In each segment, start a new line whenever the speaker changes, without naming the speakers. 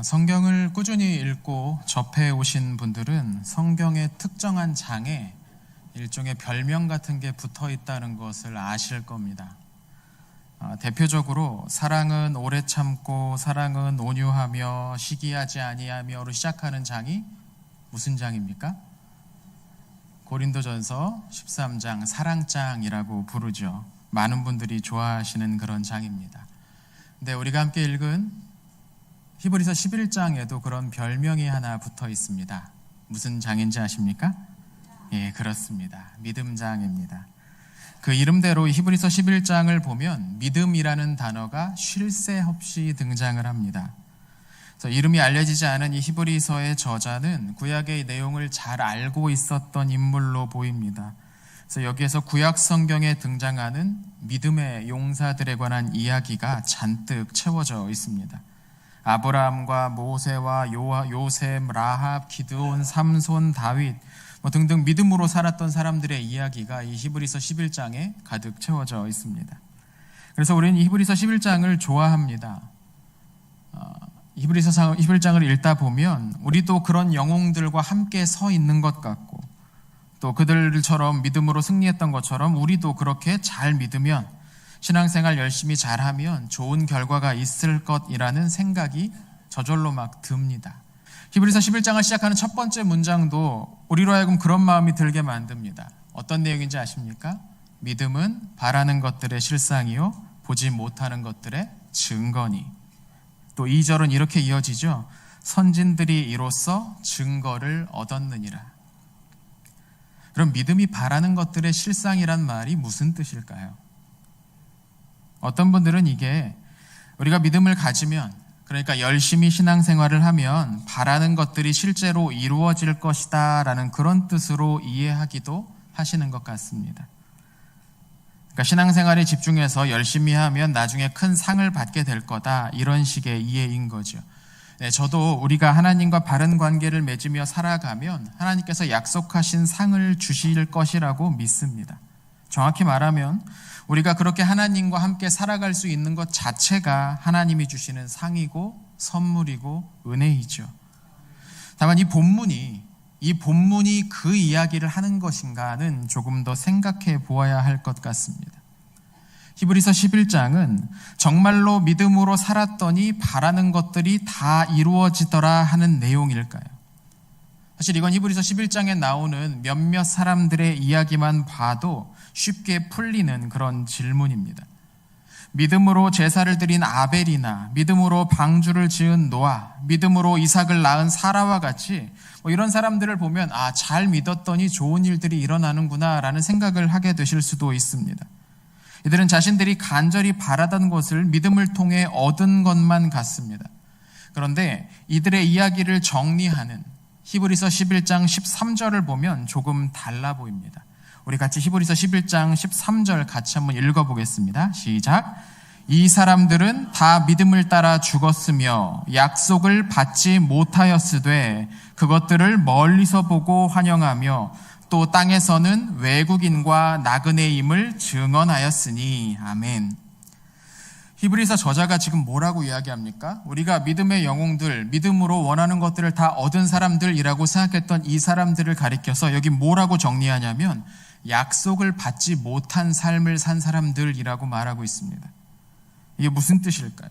성경을 꾸준히 읽고 접해 오신 분들은 성경의 특정한 장에 일종의 별명 같은 게 붙어 있다는 것을 아실 겁니다. 대표적으로 사랑은 오래 참고 사랑은 온유하며 시기하지 아니하며로 시작하는 장이 무슨 장입니까? 고린도전서 13장 사랑장이라고 부르죠. 많은 분들이 좋아하시는 그런 장입니다. 근데 우리가 함께 읽은 히브리서 11장에도 그런 별명이 하나 붙어 있습니다. 무슨 장인지 아십니까? 예, 그렇습니다. 믿음장입니다. 그 이름대로 히브리서 11장을 보면 믿음이라는 단어가 쉴 새 없이 등장을 합니다. 그래서 이름이 알려지지 않은 이 히브리서의 저자는 구약의 내용을 잘 알고 있었던 인물로 보입니다. 그래서 여기에서 구약 성경에 등장하는 믿음의 용사들에 관한 이야기가 잔뜩 채워져 있습니다. 아브라함과 모세와 요셉, 라합, 기드온, 삼손, 다윗 등등 믿음으로 살았던 사람들의 이야기가 이 히브리서 11장에 가득 채워져 있습니다. 그래서 우리는 이 히브리서 11장을 좋아합니다. 히브리서 11장을 읽다 보면 우리도 그런 영웅들과 함께 서 있는 것 같고 또 그들처럼 믿음으로 승리했던 것처럼 우리도 그렇게 잘 믿으면 신앙생활 열심히 잘하면 좋은 결과가 있을 것이라는 생각이 저절로 막 듭니다. 히브리서 11장을 시작하는 첫 번째 문장도 우리로 하여금 그런 마음이 들게 만듭니다. 어떤 내용인지 아십니까? 믿음은 바라는 것들의 실상이요 보지 못하는 것들의 증거니. 또 2절은 이렇게 이어지죠. 선진들이 이로써 증거를 얻었느니라. 그럼 믿음이 바라는 것들의 실상이란 말이 무슨 뜻일까요? 어떤 분들은 이게 우리가 믿음을 가지면, 그러니까 열심히 신앙생활을 하면 바라는 것들이 실제로 이루어질 것이다 라는 그런 뜻으로 이해하기도 하시는 것 같습니다. 그러니까 신앙생활에 집중해서 열심히 하면 나중에 큰 상을 받게 될 거다, 이런 식의 이해인 거죠. 네, 저도 우리가 하나님과 바른 관계를 맺으며 살아가면 하나님께서 약속하신 상을 주실 것이라고 믿습니다. 정확히 말하면 우리가 그렇게 하나님과 함께 살아갈 수 있는 것 자체가 하나님이 주시는 상이고 선물이고 은혜이죠. 다만 이 본문이 그 이야기를 하는 것인가는 조금 더 생각해 보아야 할 것 같습니다. 히브리서 11장은 정말로 믿음으로 살았더니 바라는 것들이 다 이루어지더라 하는 내용일까요? 사실 이건 히브리서 11장에 나오는 몇몇 사람들의 이야기만 봐도 쉽게 풀리는 그런 질문입니다. 믿음으로 제사를 드린 아벨이나 믿음으로 방주를 지은 노아, 믿음으로 이삭을 낳은 사라와 같이 이런 사람들을 보면 잘 믿었더니 좋은 일들이 일어나는구나 라는 생각을 하게 되실 수도 있습니다. 이들은 자신들이 간절히 바라던 것을 믿음을 통해 얻은 것만 같습니다. 그런데 이들의 이야기를 정리하는 히브리서 11장 13절을 보면 조금 달라 보입니다. 우리 같이 히브리서 11장 13절 같이 한번 읽어보겠습니다. 시작. 이 사람들은 다 믿음을 따라 죽었으며 약속을 받지 못하였으되 그것들을 멀리서 보고 환영하며 또 땅에서는 외국인과 나그네임을 증언하였으니. 아멘. 히브리서 저자가 지금 뭐라고 이야기합니까? 우리가 믿음의 영웅들, 믿음으로 원하는 것들을 다 얻은 사람들이라고 생각했던 이 사람들을 가리켜서 여기 뭐라고 정리하냐면 약속을 받지 못한 삶을 산 사람들이라고 말하고 있습니다. 이게 무슨 뜻일까요?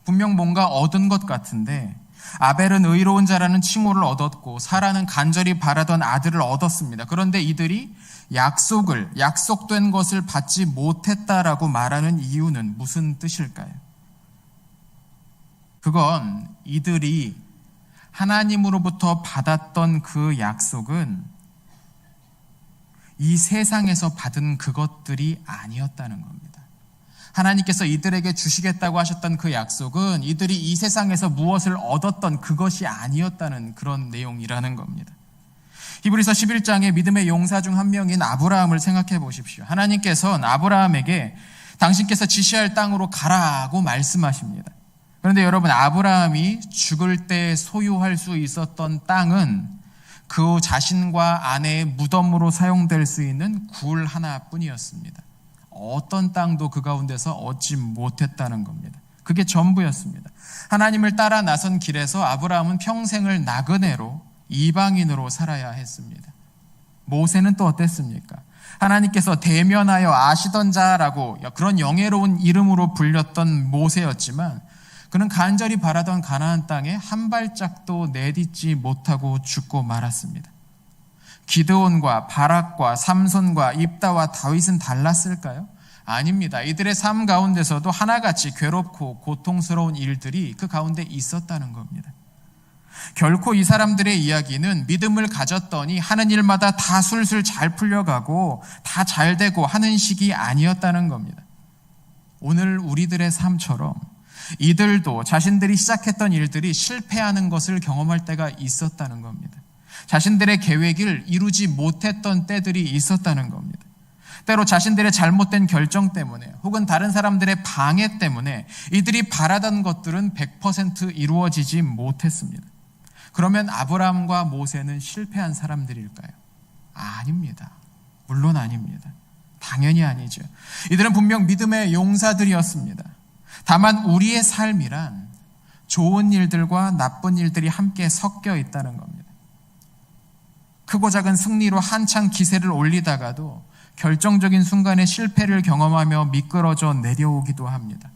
분명 뭔가 얻은 것 같은데 아벨은 의로운 자라는 칭호를 얻었고 사라는 간절히 바라던 아들을 얻었습니다. 그런데 이들이 약속된 것을 받지 못했다라고 말하는 이유는 무슨 뜻일까요? 그건 이들이 하나님으로부터 받았던 그 약속은 이 세상에서 받은 그것들이 아니었다는 겁니다. 하나님께서 이들에게 주시겠다고 하셨던 그 약속은 이들이 이 세상에서 무엇을 얻었던 그것이 아니었다는 그런 내용이라는 겁니다. 히브리서 11장의 믿음의 용사 중 한 명인 아브라함을 생각해 보십시오. 하나님께서는 아브라함에게 당신께서 지시할 땅으로 가라고 말씀하십니다. 그런데 여러분, 아브라함이 죽을 때 소유할 수 있었던 땅은 그 자신과 아내의 무덤으로 사용될 수 있는 굴 하나뿐이었습니다. 어떤 땅도 그 가운데서 얻지 못했다는 겁니다. 그게 전부였습니다. 하나님을 따라 나선 길에서 아브라함은 평생을 나그네로 이방인으로 살아야 했습니다. 모세는 또 어땠습니까? 하나님께서 대면하여 아시던 자라고 그런 영예로운 이름으로 불렸던 모세였지만 그는 간절히 바라던 가나안 땅에 한 발짝도 내딛지 못하고 죽고 말았습니다. 기드온과 바락과 삼손과 입다와 다윗은 달랐을까요? 아닙니다. 이들의 삶 가운데서도 하나같이 괴롭고 고통스러운 일들이 그 가운데 있었다는 겁니다. 결코 이 사람들의 이야기는 믿음을 가졌더니 하는 일마다 다 술술 잘 풀려가고 다 잘 되고 하는 식이 아니었다는 겁니다. 오늘 우리들의 삶처럼 이들도 자신들이 시작했던 일들이 실패하는 것을 경험할 때가 있었다는 겁니다. 자신들의 계획을 이루지 못했던 때들이 있었다는 겁니다. 때로 자신들의 잘못된 결정 때문에 혹은 다른 사람들의 방해 때문에 이들이 바라던 것들은 100% 이루어지지 못했습니다. 그러면 아브라함과 모세는 실패한 사람들일까요? 아닙니다. 물론 아닙니다. 당연히 아니죠. 이들은 분명 믿음의 용사들이었습니다. 다만 우리의 삶이란 좋은 일들과 나쁜 일들이 함께 섞여 있다는 겁니다. 크고 작은 승리로 한창 기세를 올리다가도 결정적인 순간에 실패를 경험하며 미끄러져 내려오기도 합니다.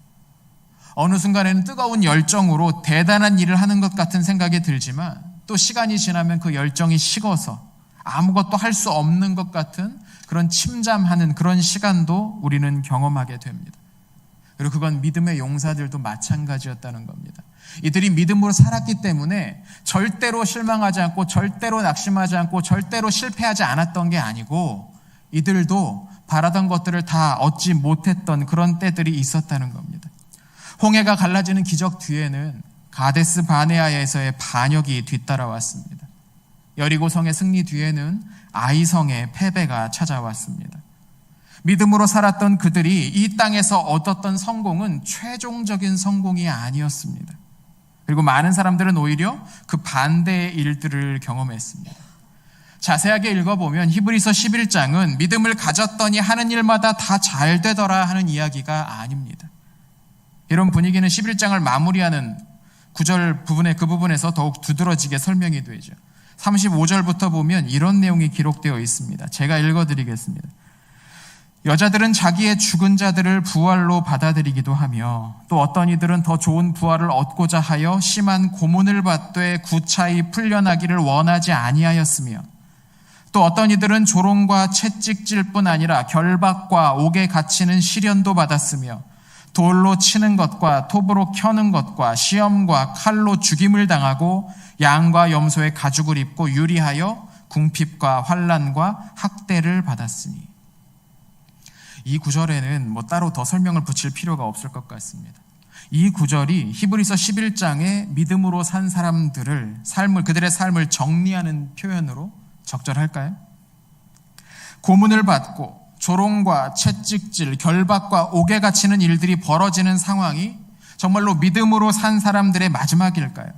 어느 순간에는 뜨거운 열정으로 대단한 일을 하는 것 같은 생각이 들지만 또 시간이 지나면 그 열정이 식어서 아무것도 할 수 없는 것 같은 그런 침잠하는 그런 시간도 우리는 경험하게 됩니다. 그리고 그건 믿음의 용사들도 마찬가지였다는 겁니다. 이들이 믿음으로 살았기 때문에 절대로 실망하지 않고 절대로 낙심하지 않고 절대로 실패하지 않았던 게 아니고 이들도 바라던 것들을 다 얻지 못했던 그런 때들이 있었다는 겁니다. 홍해가 갈라지는 기적 뒤에는 가데스 바네아에서의 반역이 뒤따라왔습니다. 여리고성의 승리 뒤에는 아이성의 패배가 찾아왔습니다. 믿음으로 살았던 그들이 이 땅에서 얻었던 성공은 최종적인 성공이 아니었습니다. 그리고 많은 사람들은 오히려 그 반대의 일들을 경험했습니다. 자세하게 읽어보면 히브리서 11장은 믿음을 가졌더니 하는 일마다 다 잘 되더라 하는 이야기가 아닙니다. 이런 분위기는 11장을 마무리하는 9절 부분의 그 부분에서 더욱 두드러지게 설명이 되죠. 35절부터 보면 이런 내용이 기록되어 있습니다. 제가 읽어드리겠습니다. 여자들은 자기의 죽은 자들을 부활로 받아들이기도 하며 또 어떤 이들은 더 좋은 부활을 얻고자 하여 심한 고문을 받되 구차히 풀려나기를 원하지 아니하였으며 또 어떤 이들은 조롱과 채찍질 뿐 아니라 결박과 옥에 갇히는 시련도 받았으며 돌로 치는 것과 톱으로 켜는 것과 시험과 칼로 죽임을 당하고 양과 염소의 가죽을 입고 유리하여 궁핍과 환난과 학대를 받았으니. 이 구절에는 따로 더 설명을 붙일 필요가 없을 것 같습니다. 이 구절이 히브리서 11장의 믿음으로 산 사람들을 그들의 삶을 정리하는 표현으로 적절할까요? 고문을 받고 조롱과 채찍질, 결박과 옥에 갇히는 일들이 벌어지는 상황이 정말로 믿음으로 산 사람들의 마지막일까요?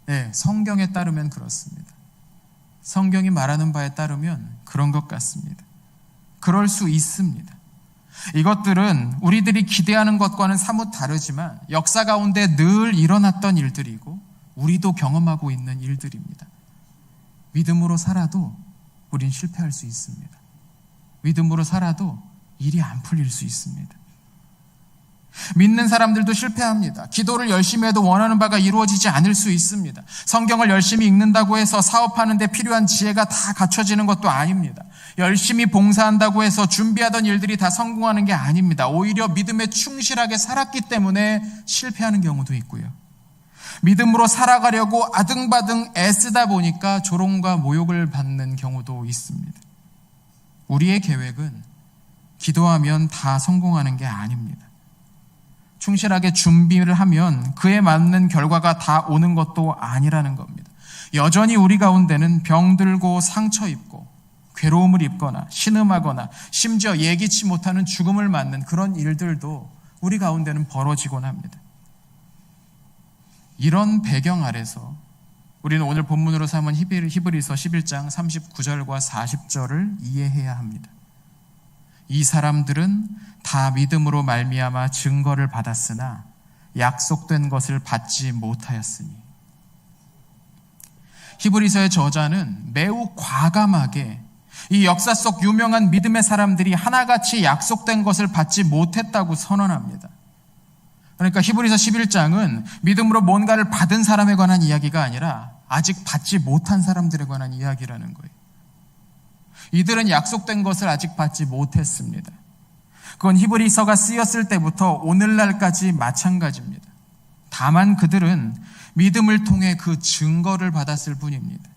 네, 성경에 따르면 그렇습니다. 성경이 말하는 바에 따르면 그런 것 같습니다. 그럴 수 있습니다. 이것들은 우리들이 기대하는 것과는 사뭇 다르지만 역사 가운데 늘 일어났던 일들이고 우리도 경험하고 있는 일들입니다. 믿음으로 살아도 우린 실패할 수 있습니다. 믿음으로 살아도 일이 안 풀릴 수 있습니다. 믿는 사람들도 실패합니다. 기도를 열심히 해도 원하는 바가 이루어지지 않을 수 있습니다. 성경을 열심히 읽는다고 해서 사업하는 데 필요한 지혜가 다 갖춰지는 것도 아닙니다. 열심히 봉사한다고 해서 준비하던 일들이 다 성공하는 게 아닙니다. 오히려 믿음에 충실하게 살았기 때문에 실패하는 경우도 있고요. 믿음으로 살아가려고 아등바등 애쓰다 보니까 조롱과 모욕을 받는 경우도 있습니다. 우리의 계획은 기도하면 다 성공하는 게 아닙니다. 충실하게 준비를 하면 그에 맞는 결과가 다 오는 것도 아니라는 겁니다. 여전히 우리 가운데는 병들고 상처 입고 괴로움을 입거나 신음하거나 심지어 예기치 못하는 죽음을 맞는 그런 일들도 우리 가운데는 벌어지곤 합니다. 이런 배경 아래서 우리는 오늘 본문으로 삼은 히브리서 11장 39절과 40절을 이해해야 합니다. 이 사람들은 다 믿음으로 말미암아 증거를 받았으나 약속된 것을 받지 못하였으니. 히브리서의 저자는 매우 과감하게 이 역사 속 유명한 믿음의 사람들이 하나같이 약속된 것을 받지 못했다고 선언합니다. 그러니까 히브리서 11장은 믿음으로 뭔가를 받은 사람에 관한 이야기가 아니라 아직 받지 못한 사람들에 관한 이야기라는 거예요. 이들은 약속된 것을 아직 받지 못했습니다. 그건 히브리서가 쓰였을 때부터 오늘날까지 마찬가지입니다. 다만 그들은 믿음을 통해 그 증거를 받았을 뿐입니다.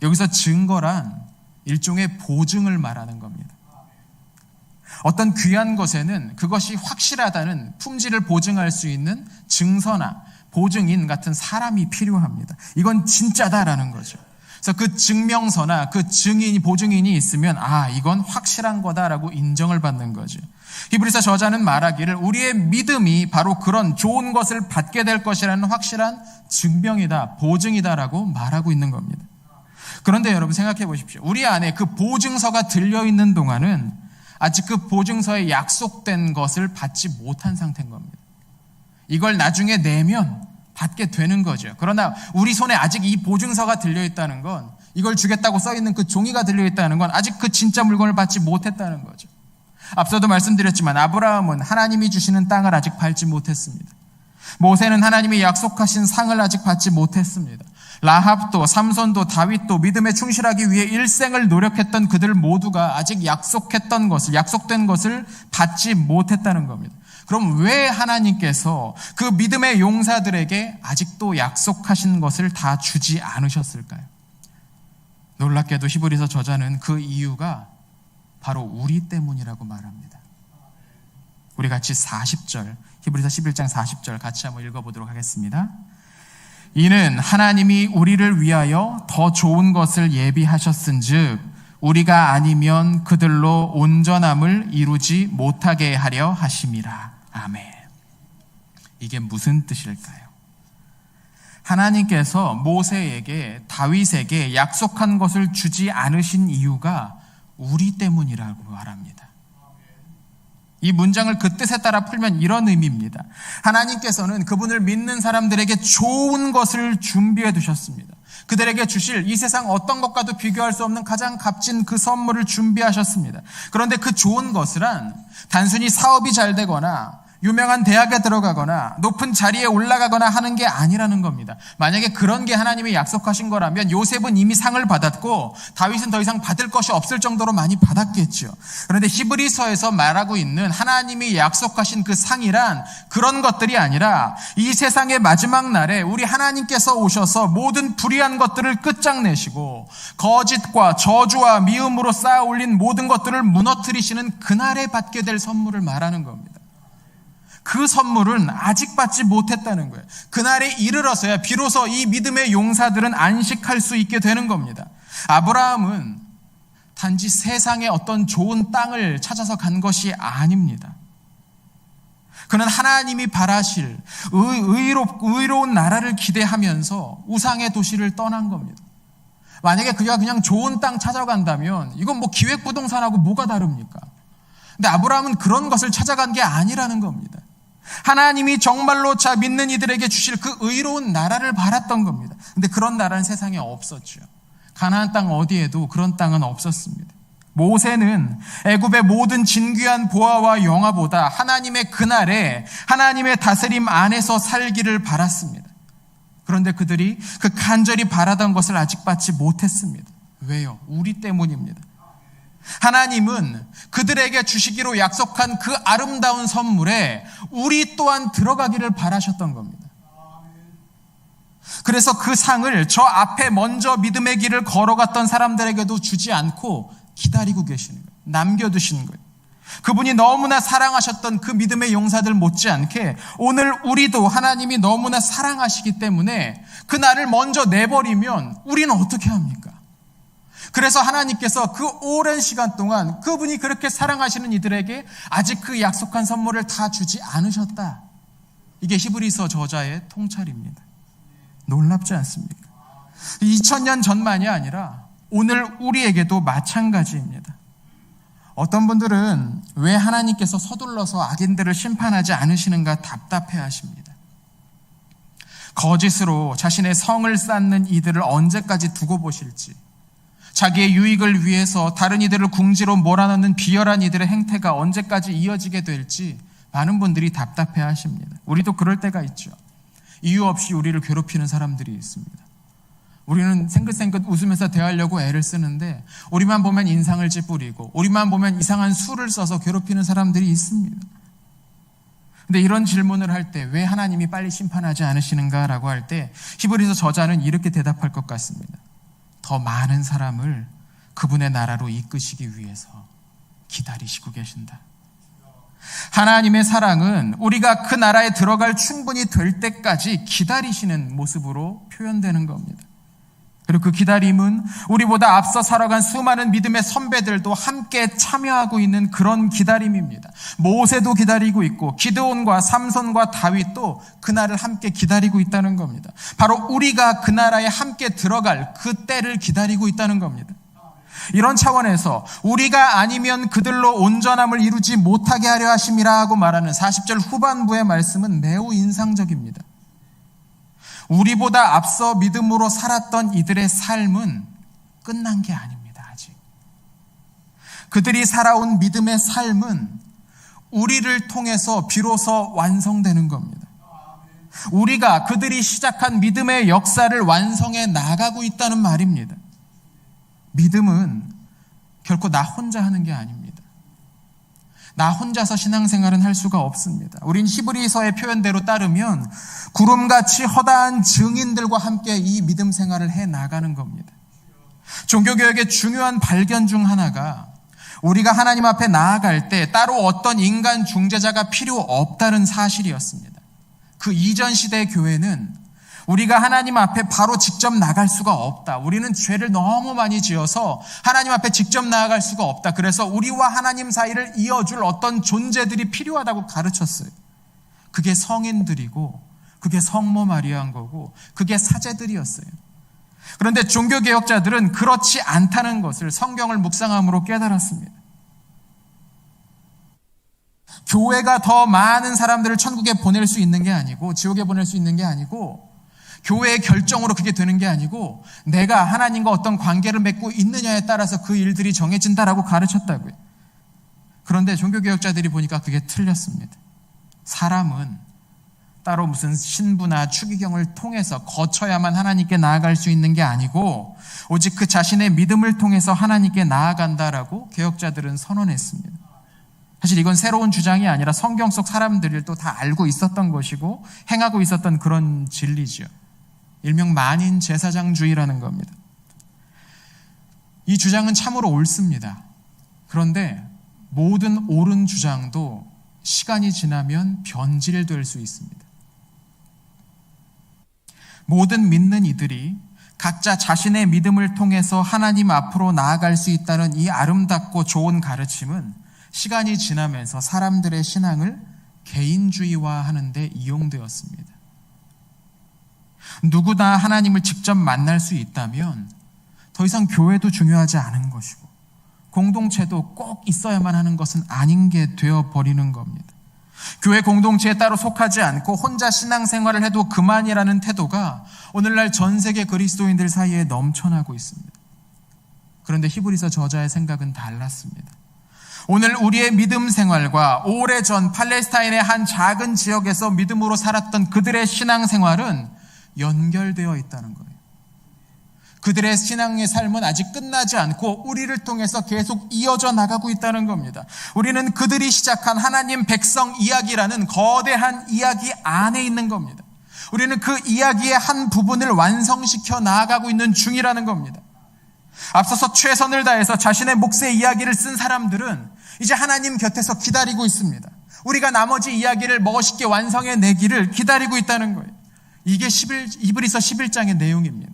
여기서 증거란 일종의 보증을 말하는 겁니다. 어떤 귀한 것에는 그것이 확실하다는 품질을 보증할 수 있는 증서나 보증인 같은 사람이 필요합니다. 이건 진짜다라는 거죠. 그래서 그 증명서나 그 증인이, 보증인이 있으면 이건 확실한 거다라고 인정을 받는 거죠. 히브리서 저자는 말하기를 우리의 믿음이 바로 그런 좋은 것을 받게 될 것이라는 확실한 증명이다, 보증이다라고 말하고 있는 겁니다. 그런데 여러분 생각해 보십시오. 우리 안에 그 보증서가 들려있는 동안은 아직 그 보증서에 약속된 것을 받지 못한 상태인 겁니다. 이걸 나중에 내면 받게 되는 거죠. 그러나 우리 손에 아직 이 보증서가 들려있다는 건, 이걸 주겠다고 써있는 그 종이가 들려있다는 건 아직 그 진짜 물건을 받지 못했다는 거죠. 앞서도 말씀드렸지만 아브라함은 하나님이 주시는 땅을 아직 밟지 못했습니다. 모세는 하나님이 약속하신 상을 아직 받지 못했습니다. 라합도 삼손도 다윗도 믿음에 충실하기 위해 일생을 노력했던 그들 모두가 아직 약속된 것을 받지 못했다는 겁니다. 그럼 왜 하나님께서 그 믿음의 용사들에게 아직도 약속하신 것을 다 주지 않으셨을까요? 놀랍게도 히브리서 저자는 그 이유가 바로 우리 때문이라고 말합니다. 우리 같이 40절, 히브리서 11장 40절 같이 한번 읽어보도록 하겠습니다. 이는 하나님이 우리를 위하여 더 좋은 것을 예비하셨은즉 우리가 아니면 그들로 온전함을 이루지 못하게 하려 하심이라. 아멘. 이게 무슨 뜻일까요? 하나님께서 모세에게, 다윗에게 약속한 것을 주지 않으신 이유가 우리 때문이라고 말합니다. 이 문장을 그 뜻에 따라 풀면 이런 의미입니다. 하나님께서는 그분을 믿는 사람들에게 좋은 것을 준비해 두셨습니다. 그들에게 주실 이 세상 어떤 것과도 비교할 수 없는 가장 값진 그 선물을 준비하셨습니다. 그런데 그 좋은 것이란 단순히 사업이 잘 되거나 유명한 대학에 들어가거나 높은 자리에 올라가거나 하는 게 아니라는 겁니다. 만약에 그런 게 하나님이 약속하신 거라면 요셉은 이미 상을 받았고 다윗은 더 이상 받을 것이 없을 정도로 많이 받았겠죠. 그런데 히브리서에서 말하고 있는 하나님이 약속하신 그 상이란 그런 것들이 아니라 이 세상의 마지막 날에 우리 하나님께서 오셔서 모든 불의한 것들을 끝장내시고 거짓과 저주와 미움으로 쌓아 올린 모든 것들을 무너뜨리시는 그날에 받게 될 선물을 말하는 겁니다. 그 선물은 아직 받지 못했다는 거예요. 그날에 이르러서야 비로소 이 믿음의 용사들은 안식할 수 있게 되는 겁니다. 아브라함은 단지 세상의 어떤 좋은 땅을 찾아서 간 것이 아닙니다. 그는 하나님이 바라실 의로운 나라를 기대하면서 우상의 도시를 떠난 겁니다. 만약에 그가 그냥 좋은 땅 찾아간다면 이건 기획부동산하고 뭐가 다릅니까? 근데 아브라함은 그런 것을 찾아간 게 아니라는 겁니다. 하나님이 정말로 믿는 이들에게 주실 그 의로운 나라를 바랐던 겁니다. 근데 그런 나라는 세상에 없었죠. 가나안 땅 어디에도 그런 땅은 없었습니다. 모세는 애굽의 모든 진귀한 보화와 영화보다 하나님의 그날에 하나님의 다스림 안에서 살기를 바랐습니다. 그런데 그들이 그 간절히 바라던 것을 아직 받지 못했습니다. 왜요? 우리 때문입니다. 하나님은 그들에게 주시기로 약속한 그 아름다운 선물에 우리 또한 들어가기를 바라셨던 겁니다. 그래서 그 상을 저 앞에 먼저 믿음의 길을 걸어갔던 사람들에게도 주지 않고 기다리고 계시는 거예요. 남겨두시는 거예요. 그분이 너무나 사랑하셨던 그 믿음의 용사들 못지않게 오늘 우리도 하나님이 너무나 사랑하시기 때문에 그 날을 먼저 내버리면 우리는 어떻게 합니까? 그래서 하나님께서 그 오랜 시간 동안 그분이 그렇게 사랑하시는 이들에게 아직 그 약속한 선물을 다 주지 않으셨다. 이게 히브리서 저자의 통찰입니다. 놀랍지 않습니까? 2000년 전만이 아니라 오늘 우리에게도 마찬가지입니다. 어떤 분들은 왜 하나님께서 서둘러서 악인들을 심판하지 않으시는가 답답해 하십니다. 거짓으로 자신의 성을 쌓는 이들을 언제까지 두고 보실지, 자기의 유익을 위해서 다른 이들을 궁지로 몰아넣는 비열한 이들의 행태가 언제까지 이어지게 될지 많은 분들이 답답해 하십니다. 우리도 그럴 때가 있죠. 이유 없이 우리를 괴롭히는 사람들이 있습니다. 우리는 생긋생긋 웃으면서 대하려고 애를 쓰는데 우리만 보면 인상을 찌푸리고 우리만 보면 이상한 수를 써서 괴롭히는 사람들이 있습니다. 근데 이런 질문을 할 때 왜 하나님이 빨리 심판하지 않으시는가라고 할 때 히브리서 저자는 이렇게 대답할 것 같습니다. 더 많은 사람을 그분의 나라로 이끄시기 위해서 기다리시고 계신다. 하나님의 사랑은 우리가 그 나라에 들어갈 충분히 될 때까지 기다리시는 모습으로 표현되는 겁니다. 그리고 그 기다림은 우리보다 앞서 살아간 수많은 믿음의 선배들도 함께 참여하고 있는 그런 기다림입니다. 모세도 기다리고 있고 기드온과 삼손과 다윗도 그날을 함께 기다리고 있다는 겁니다. 바로 우리가 그 나라에 함께 들어갈 그 때를 기다리고 있다는 겁니다. 이런 차원에서 우리가 아니면 그들로 온전함을 이루지 못하게 하려 하심이라고 말하는 40절 후반부의 말씀은 매우 인상적입니다. 우리보다 앞서 믿음으로 살았던 이들의 삶은 끝난 게 아닙니다. 아직 그들이 살아온 믿음의 삶은 우리를 통해서 비로소 완성되는 겁니다. 우리가 그들이 시작한 믿음의 역사를 완성해 나가고 있다는 말입니다. 믿음은 결코 나 혼자 하는 게 아닙니다. 나 혼자서 신앙생활은 할 수가 없습니다. 우린 히브리서의 표현대로 따르면 구름같이 허다한 증인들과 함께 이 믿음 생활을 해 나가는 겁니다. 종교개혁의 중요한 발견 중 하나가 우리가 하나님 앞에 나아갈 때 따로 어떤 인간 중재자가 필요 없다는 사실이었습니다. 그 이전 시대의 교회는 우리가 하나님 앞에 바로 직접 나갈 수가 없다. 우리는 죄를 너무 많이 지어서 하나님 앞에 직접 나아갈 수가 없다. 그래서 우리와 하나님 사이를 이어줄 어떤 존재들이 필요하다고 가르쳤어요. 그게 성인들이고 그게 성모 마리아인 거고 그게 사제들이었어요. 그런데 종교개혁자들은 그렇지 않다는 것을 성경을 묵상함으로 깨달았습니다. 교회가 더 많은 사람들을 천국에 보낼 수 있는 게 아니고 지옥에 보낼 수 있는 게 아니고 교회의 결정으로 그게 되는 게 아니고 내가 하나님과 어떤 관계를 맺고 있느냐에 따라서 그 일들이 정해진다라고 가르쳤다고요. 그런데 종교개혁자들이 보니까 그게 틀렸습니다. 사람은 따로 무슨 신부나 추기경을 통해서 거쳐야만 하나님께 나아갈 수 있는 게 아니고 오직 그 자신의 믿음을 통해서 하나님께 나아간다라고 개혁자들은 선언했습니다. 사실 이건 새로운 주장이 아니라 성경 속 사람들도 다 알고 있었던 것이고 행하고 있었던 그런 진리죠. 일명 만인 제사장주의라는 겁니다. 이 주장은 참으로 옳습니다. 그런데 모든 옳은 주장도 시간이 지나면 변질될 수 있습니다. 모든 믿는 이들이 각자 자신의 믿음을 통해서 하나님 앞으로 나아갈 수 있다는 이 아름답고 좋은 가르침은 시간이 지나면서 사람들의 신앙을 개인주의화하는 데 이용되었습니다. 누구나 하나님을 직접 만날 수 있다면 더 이상 교회도 중요하지 않은 것이고 공동체도 꼭 있어야만 하는 것은 아닌 게 되어버리는 겁니다. 교회 공동체에 따로 속하지 않고 혼자 신앙생활을 해도 그만이라는 태도가 오늘날 전 세계 그리스도인들 사이에 넘쳐나고 있습니다. 그런데 히브리서 저자의 생각은 달랐습니다. 오늘 우리의 믿음 생활과 오래전 팔레스타인의 한 작은 지역에서 믿음으로 살았던 그들의 신앙생활은 연결되어 있다는 거예요. 그들의 신앙의 삶은 아직 끝나지 않고 우리를 통해서 계속 이어져 나가고 있다는 겁니다. 우리는 그들이 시작한 하나님 백성 이야기라는 거대한 이야기 안에 있는 겁니다. 우리는 그 이야기의 한 부분을 완성시켜 나아가고 있는 중이라는 겁니다. 앞서서 최선을 다해서 자신의 몫의 이야기를 쓴 사람들은 이제 하나님 곁에서 기다리고 있습니다. 우리가 나머지 이야기를 멋있게 완성해 내기를 기다리고 있다는 거예요. 이게 히브리서 11장의 내용입니다.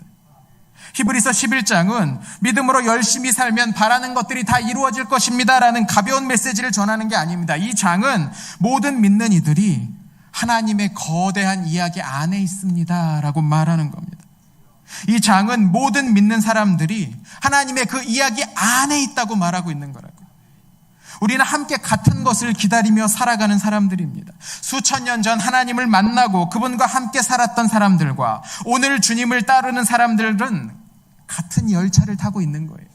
히브리서 11장은 믿음으로 열심히 살면 바라는 것들이 다 이루어질 것입니다라는 가벼운 메시지를 전하는 게 아닙니다. 이 장은 모든 믿는 이들이 하나님의 거대한 이야기 안에 있습니다라고 말하는 겁니다. 이 장은 모든 믿는 사람들이 하나님의 그 이야기 안에 있다고 말하고 있는 거라고요. 우리는 함께 같은 것을 기다리며 살아가는 사람들입니다. 수천 년 전 하나님을 만나고 그분과 함께 살았던 사람들과 오늘 주님을 따르는 사람들은 같은 열차를 타고 있는 거예요.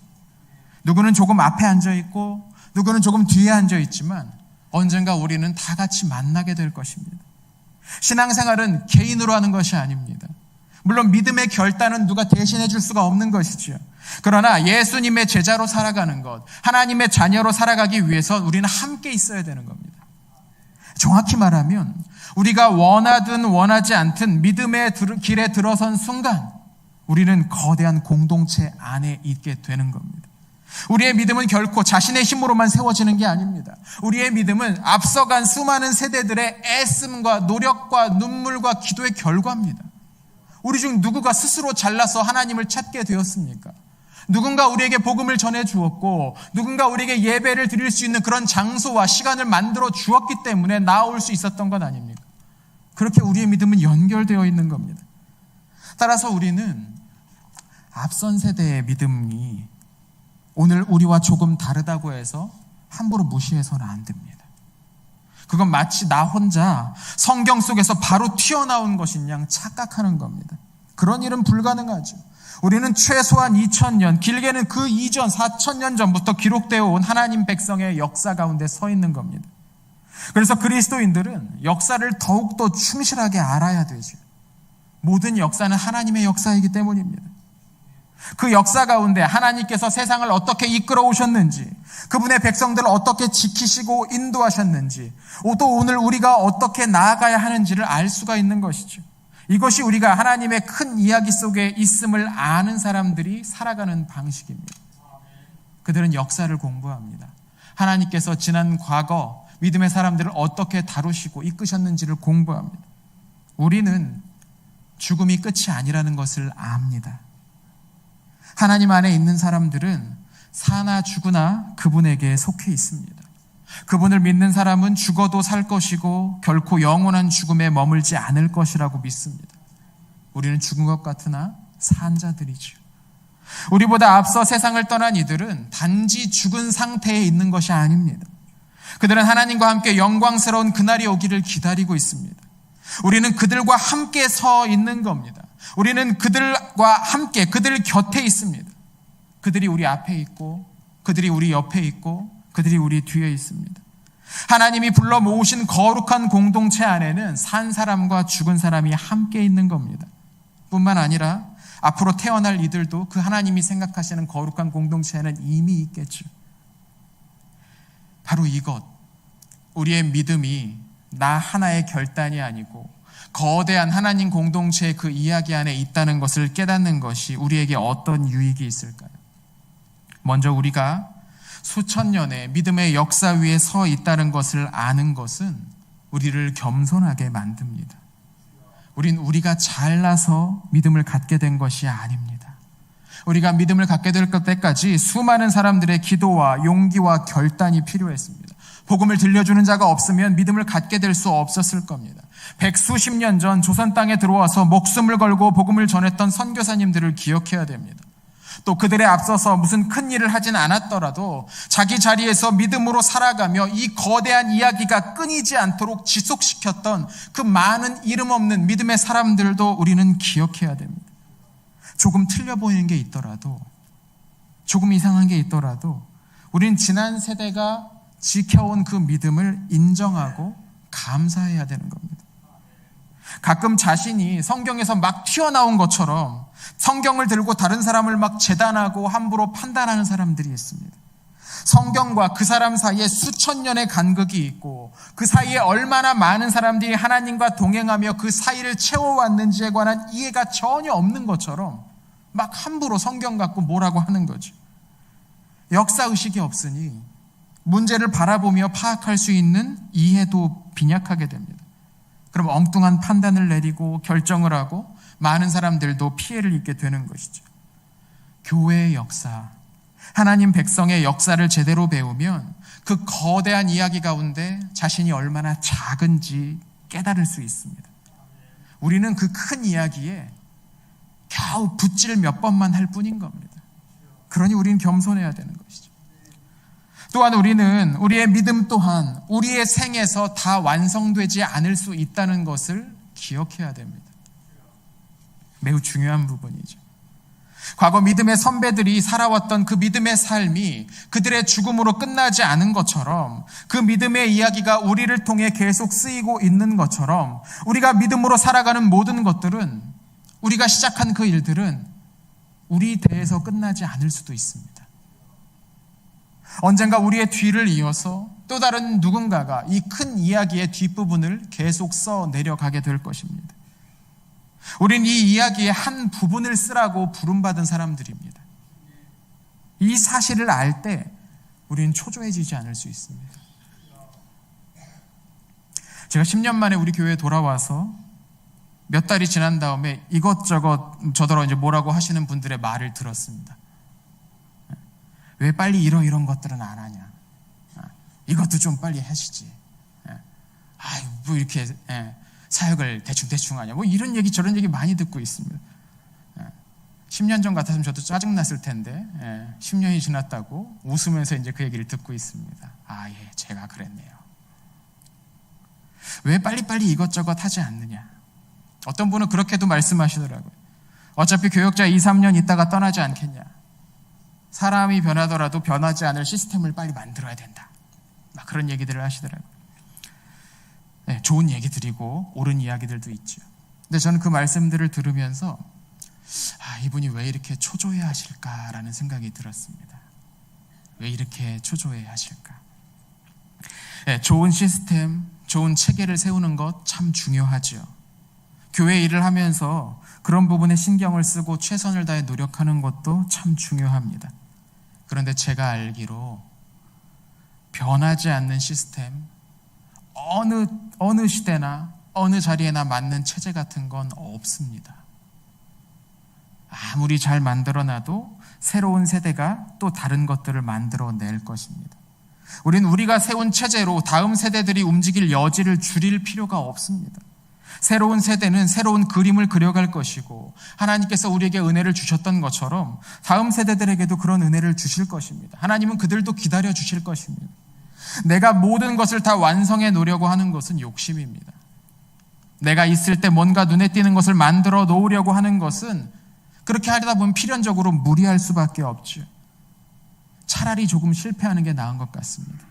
누구는 조금 앞에 앉아 있고 누구는 조금 뒤에 앉아 있지만 언젠가 우리는 다 같이 만나게 될 것입니다. 신앙생활은 개인으로 하는 것이 아닙니다. 물론 믿음의 결단은 누가 대신해 줄 수가 없는 것이지요. 그러나 예수님의 제자로 살아가는 것, 하나님의 자녀로 살아가기 위해서 우리는 함께 있어야 되는 겁니다. 정확히 말하면 우리가 원하든 원하지 않든 믿음의 길에 들어선 순간 우리는 거대한 공동체 안에 있게 되는 겁니다. 우리의 믿음은 결코 자신의 힘으로만 세워지는 게 아닙니다. 우리의 믿음은 앞서간 수많은 세대들의 애씀과 노력과 눈물과 기도의 결과입니다. 우리 중 누구가 스스로 잘나서 하나님을 찾게 되었습니까? 누군가 우리에게 복음을 전해 주었고 누군가 우리에게 예배를 드릴 수 있는 그런 장소와 시간을 만들어 주었기 때문에 나아올 수 있었던 것 아닙니까? 그렇게 우리의 믿음은 연결되어 있는 겁니다. 따라서 우리는 앞선 세대의 믿음이 오늘 우리와 조금 다르다고 해서 함부로 무시해서는 안 됩니다. 그건 마치 나 혼자 성경 속에서 바로 튀어나온 것인 양 착각하는 겁니다. 그런 일은 불가능하죠. 우리는 최소한 2000년, 길게는 그 이전 4000년 전부터 기록되어 온 하나님 백성의 역사 가운데 서 있는 겁니다. 그래서 그리스도인들은 역사를 더욱더 충실하게 알아야 되죠. 모든 역사는 하나님의 역사이기 때문입니다. 그 역사 가운데 하나님께서 세상을 어떻게 이끌어 오셨는지, 그분의 백성들을 어떻게 지키시고 인도하셨는지, 또 오늘 우리가 어떻게 나아가야 하는지를 알 수가 있는 것이죠. 이것이 우리가 하나님의 큰 이야기 속에 있음을 아는 사람들이 살아가는 방식입니다. 그들은 역사를 공부합니다. 하나님께서 지난 과거 믿음의 사람들을 어떻게 다루시고 이끄셨는지를 공부합니다. 우리는 죽음이 끝이 아니라는 것을 압니다. 하나님 안에 있는 사람들은 사나 죽으나 그분에게 속해 있습니다. 그분을 믿는 사람은 죽어도 살 것이고 결코 영원한 죽음에 머물지 않을 것이라고 믿습니다. 우리는 죽은 것 같으나 산 자들이죠. 우리보다 앞서 세상을 떠난 이들은 단지 죽은 상태에 있는 것이 아닙니다. 그들은 하나님과 함께 영광스러운 그날이 오기를 기다리고 있습니다. 우리는 그들과 함께 서 있는 겁니다. 우리는 그들과 함께 그들 곁에 있습니다. 그들이 우리 앞에 있고 그들이 우리 옆에 있고 그들이 우리 뒤에 있습니다. 하나님이 불러 모으신 거룩한 공동체 안에는 산 사람과 죽은 사람이 함께 있는 겁니다. 뿐만 아니라 앞으로 태어날 이들도 그 하나님이 생각하시는 거룩한 공동체에는 이미 있겠죠. 바로 이것, 우리의 믿음이 나 하나의 결단이 아니고 거대한 하나님 공동체의 그 이야기 안에 있다는 것을 깨닫는 것이 우리에게 어떤 유익이 있을까요? 먼저 우리가 수천 년의 믿음의 역사 위에 서 있다는 것을 아는 것은 우리를 겸손하게 만듭니다. 우리가 잘나서 믿음을 갖게 된 것이 아닙니다. 우리가 믿음을 갖게 될 때까지 수많은 사람들의 기도와 용기와 결단이 필요했습니다. 복음을 들려주는 자가 없으면 믿음을 갖게 될 수 없었을 겁니다. 백수십 년 전 조선 땅에 들어와서 목숨을 걸고 복음을 전했던 선교사님들을 기억해야 됩니다. 또 그들에 앞서서 무슨 큰 일을 하진 않았더라도 자기 자리에서 믿음으로 살아가며 이 거대한 이야기가 끊이지 않도록 지속시켰던 그 많은 이름 없는 믿음의 사람들도 우리는 기억해야 됩니다. 조금 틀려 보이는 게 있더라도, 조금 이상한 게 있더라도 우리는 지난 세대가 지켜온 그 믿음을 인정하고 감사해야 되는 겁니다. 가끔 자신이 성경에서 막 튀어나온 것처럼 성경을 들고 다른 사람을 막 재단하고 함부로 판단하는 사람들이 있습니다. 성경과 그 사람 사이에 수천 년의 간극이 있고 그 사이에 얼마나 많은 사람들이 하나님과 동행하며 그 사이를 채워왔는지에 관한 이해가 전혀 없는 것처럼 막 함부로 성경 갖고 뭐라고 하는 거죠. 역사의식이 없으니 문제를 바라보며 파악할 수 있는 이해도 빈약하게 됩니다. 그럼 엉뚱한 판단을 내리고 결정을 하고 많은 사람들도 피해를 입게 되는 것이죠. 교회의 역사, 하나님 백성의 역사를 제대로 배우면 그 거대한 이야기 가운데 자신이 얼마나 작은지 깨달을 수 있습니다. 우리는 그 큰 이야기에 겨우 붓질 몇 번만 할 뿐인 겁니다. 그러니 우리는 겸손해야 되는 것이죠. 또한 우리는 우리의 믿음 또한 우리의 생에서 다 완성되지 않을 수 있다는 것을 기억해야 됩니다. 매우 중요한 부분이죠. 과거 믿음의 선배들이 살아왔던 그 믿음의 삶이 그들의 죽음으로 끝나지 않은 것처럼, 그 믿음의 이야기가 우리를 통해 계속 쓰이고 있는 것처럼, 우리가 믿음으로 살아가는 모든 것들은, 우리가 시작한 그 일들은 우리 대에서 끝나지 않을 수도 있습니다. 언젠가 우리의 뒤를 이어서 또 다른 누군가가 이 큰 이야기의 뒷부분을 계속 써 내려가게 될 것입니다. 우린 이 이야기의 한 부분을 쓰라고 부름받은 사람들입니다. 이 사실을 알 때 우리는 초조해지지 않을 수 있습니다. 제가 10년 만에 우리 교회에 돌아와서 몇 달이 지난 다음에 이것저것 저더러 이제 뭐라고 하시는 분들의 말을 들었습니다. 왜 빨리 이런 것들은 안 하냐? 이것도 좀 빨리 하시지. 뭐 이렇게 사역을 대충 하냐? 뭐 이런 얘기 저런 얘기 많이 듣고 있습니다. 10년 전 같았으면 저도 짜증났을 텐데 10년이 지났다고 웃으면서 이제 그 얘기를 듣고 있습니다. 예, 제가 그랬네요. 왜 빨리빨리 이것저것 하지 않느냐? 어떤 분은 그렇게도 말씀하시더라고요. 어차피 교역자 2, 3년 있다가 떠나지 않겠냐? 사람이 변하더라도 변하지 않을 시스템을 빨리 만들어야 된다. 막 그런 얘기들을 하시더라고요. 네, 좋은 얘기들이고 옳은 이야기들도 있죠. 근데 저는 그 말씀들을 들으면서 이분이 왜 이렇게 초조해 하실까라는 생각이 들었습니다. 왜 이렇게 초조해 하실까? 네, 좋은 시스템, 좋은 체계를 세우는 것 참 중요하죠. 교회 일을 하면서 그런 부분에 신경을 쓰고 최선을 다해 노력하는 것도 참 중요합니다. 그런데 제가 알기로 변하지 않는 시스템, 어느 시대나 어느 자리에나 맞는 체제 같은 건 없습니다. 아무리 잘 만들어놔도 새로운 세대가 또 다른 것들을 만들어낼 것입니다. 우리는 우리가 세운 체제로 다음 세대들이 움직일 여지를 줄일 필요가 없습니다. 새로운 세대는 새로운 그림을 그려갈 것이고, 하나님께서 우리에게 은혜를 주셨던 것처럼 다음 세대들에게도 그런 은혜를 주실 것입니다. 하나님은 그들도 기다려 주실 것입니다. 내가 모든 것을 다 완성해 놓으려고 하는 것은 욕심입니다. 내가 있을 때 뭔가 눈에 띄는 것을 만들어 놓으려고 하는 것은, 그렇게 하려다 보면 필연적으로 무리할 수밖에 없죠. 차라리 조금 실패하는 게 나은 것 같습니다.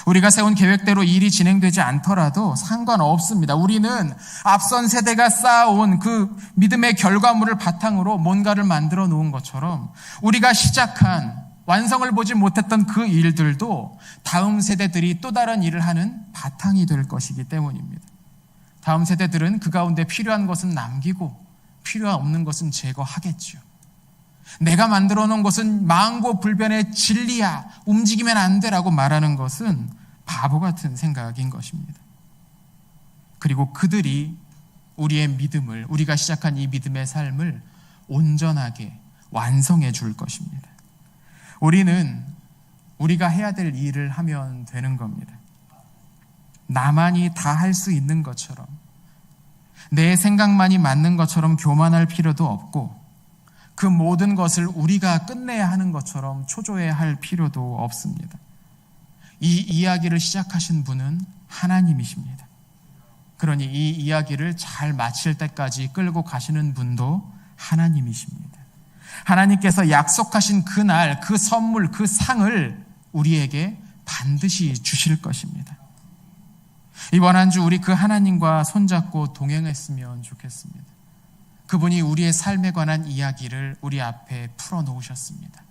우리가 세운 계획대로 일이 진행되지 않더라도 상관없습니다. 우리는 앞선 세대가 쌓아온 그 믿음의 결과물을 바탕으로 뭔가를 만들어 놓은 것처럼, 우리가 시작한 완성을 보지 못했던 그 일들도 다음 세대들이 또 다른 일을 하는 바탕이 될 것이기 때문입니다. 다음 세대들은 그 가운데 필요한 것은 남기고 필요 없는 것은 제거하겠죠. 내가 만들어 놓은 것은 망고불변의 진리야, 움직이면 안 되라고 말하는 것은 바보 같은 생각인 것입니다. 그리고 그들이 우리의 믿음을, 우리가 시작한 이 믿음의 삶을 온전하게 완성해 줄 것입니다. 우리는 우리가 해야 될 일을 하면 되는 겁니다. 나만이 다 할 수 있는 것처럼, 내 생각만이 맞는 것처럼 교만할 필요도 없고, 그 모든 것을 우리가 끝내야 하는 것처럼 초조해할 필요도 없습니다. 이 이야기를 시작하신 분은 하나님이십니다. 그러니 이 이야기를 잘 마칠 때까지 끌고 가시는 분도 하나님이십니다. 하나님께서 약속하신 그날, 그 선물, 그 상을 우리에게 반드시 주실 것입니다. 이번 한 주 우리 그 하나님과 손잡고 동행했으면 좋겠습니다. 그분이 우리의 삶에 관한 이야기를 우리 앞에 풀어놓으셨습니다.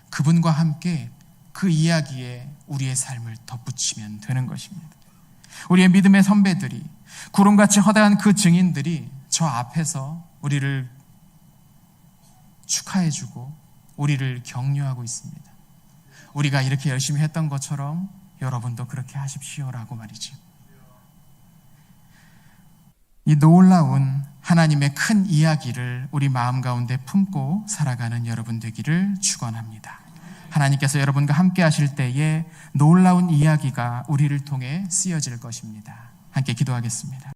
그분과 함께 그 이야기에 우리의 삶을 덧붙이면 되는 것입니다. 우리의 믿음의 선배들이, 구름같이 허다한 그 증인들이 저 앞에서 우리를 축하해주고 우리를 격려하고 있습니다. 우리가 이렇게 열심히 했던 것처럼 여러분도 그렇게 하십시오라고 말이죠. 이 놀라운 하나님의 큰 이야기를 우리 마음 가운데 품고 살아가는 여러분 되기를 축원합니다. 하나님께서 여러분과 함께 하실 때에 놀라운 이야기가 우리를 통해 쓰여질 것입니다. 함께 기도하겠습니다.